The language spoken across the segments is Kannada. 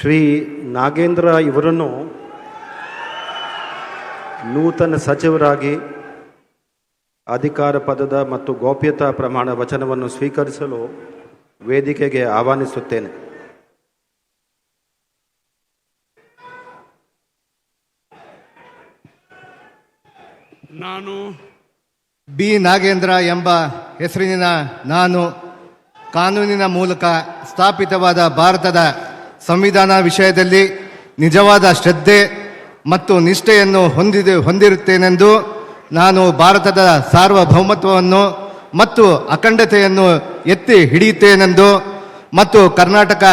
ಶ್ರೀ ನಾಗೇಂದ್ರ ಇವರನ್ನು ನೂತನ ಸಚಿವರಾಗಿ ಅಧಿಕಾರ ಪದದ ಮತ್ತು ಗೌಪ್ಯತಾ ಪ್ರಮಾಣ ವಚನವನ್ನು ಸ್ವೀಕರಿಸಲು ವೇದಿಕೆಗೆ ಆಹ್ವಾನಿಸುತ್ತೇನೆ. ನಾನು ಬಿ ನಾಗೇಂದ್ರ ಎಂಬ ಹೆಸರಿನ ನಾನು ಕಾನೂನಿನ ಮೂಲಕ ಸ್ಥಾಪಿತವಾದ ಭಾರತದ ಸಂವಿಧಾನ ವಿಷಯದಲ್ಲಿ ನಿಜವಾದ ಶ್ರದ್ಧೆ ಮತ್ತು ನಿಷ್ಠೆಯನ್ನು ಹೊಂದಿರುತ್ತೇನೆಂದು ನಾನು ಭಾರತದ ಸಾರ್ವಭೌಮತ್ವವನ್ನು ಮತ್ತು ಅಖಂಡತೆಯನ್ನು ಎತ್ತಿ ಹಿಡಿಯುತ್ತೇನೆಂದು ಮತ್ತು ಕರ್ನಾಟಕ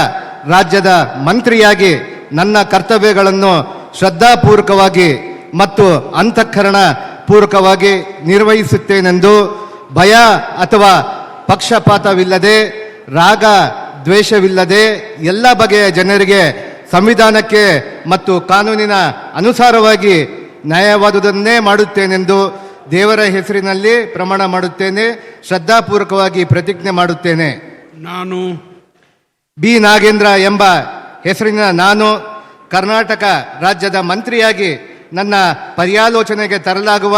ರಾಜ್ಯದ ಮಂತ್ರಿಯಾಗಿ ನನ್ನ ಕರ್ತವ್ಯಗಳನ್ನು ಶ್ರದ್ಧಾಪೂರ್ವಕವಾಗಿ ಮತ್ತು ಅಂತಃಕರಣ ಪೂರ್ವಕವಾಗಿ ನಿರ್ವಹಿಸುತ್ತೇನೆಂದು ಭಯ ಅಥವಾ ಪಕ್ಷಪಾತವಿಲ್ಲದೆ ರಾಗ ದ್ವೇಷವಿಲ್ಲದೆ ಎಲ್ಲ ಬಗೆಯ ಜನರಿಗೆ ಸಂವಿಧಾನಕ್ಕೆ ಮತ್ತು ಕಾನೂನಿನ ಅನುಸಾರವಾಗಿ ನ್ಯಾಯವಾದುದನ್ನೇ ಮಾಡುತ್ತೇನೆಂದು ದೇವರ ಹೆಸರಿನಲ್ಲಿ ಪ್ರಮಾಣ ಮಾಡುತ್ತೇನೆ. ಶ್ರದ್ಧಾಪೂರ್ವಕವಾಗಿ ಪ್ರತಿಜ್ಞೆ ಮಾಡುತ್ತೇನೆ. ನಾನು ಬಿ ನಾಗೇಂದ್ರ ಎಂಬ ಹೆಸರಿನ ನಾನು ಕರ್ನಾಟಕ ರಾಜ್ಯದ ಮಂತ್ರಿಯಾಗಿ ನನ್ನ ಪರ್ಯಾಲೋಚನೆಗೆ ತರಲಾಗುವ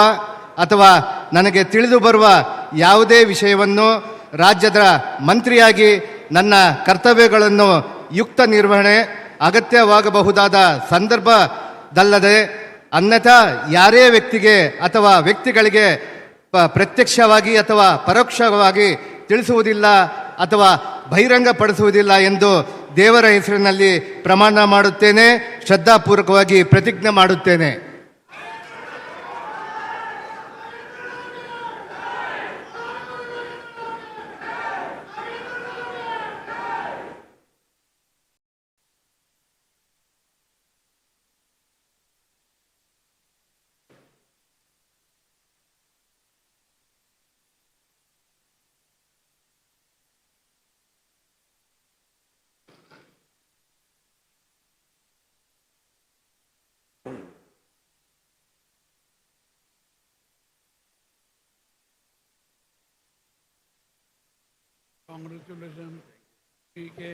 ಅಥವಾ ನನಗೆ ತಿಳಿದು ಬರುವ ಯಾವುದೇ ವಿಷಯವನ್ನು ರಾಜ್ಯದ ಮಂತ್ರಿಯಾಗಿ ನನ್ನ ಕರ್ತವ್ಯಗಳನ್ನು ಯುಕ್ತ ನಿರ್ವಹಣೆ ಅಗತ್ಯವಾಗಬಹುದಾದ ಸಂದರ್ಭದಲ್ಲದೆ ಅನ್ಯಥಾ ಯಾರೇ ವ್ಯಕ್ತಿಗೆ ಅಥವಾ ವ್ಯಕ್ತಿಗಳಿಗೆ ಪ್ರತ್ಯಕ್ಷವಾಗಿ ಅಥವಾ ಪರೋಕ್ಷವಾಗಿ ತಿಳಿಸುವುದಿಲ್ಲ ಅಥವಾ ಬಹಿರಂಗಪಡಿಸುವುದಿಲ್ಲ ಎಂದು ದೇವರ ಹೆಸರಿನಲ್ಲಿ ಪ್ರಮಾಣ ಮಾಡುತ್ತೇನೆ. ಶ್ರದ್ಧಾಪೂರ್ವಕವಾಗಿ ಪ್ರತಿಜ್ಞೆ ಮಾಡುತ್ತೇನೆ. Congratulations. ठीक है.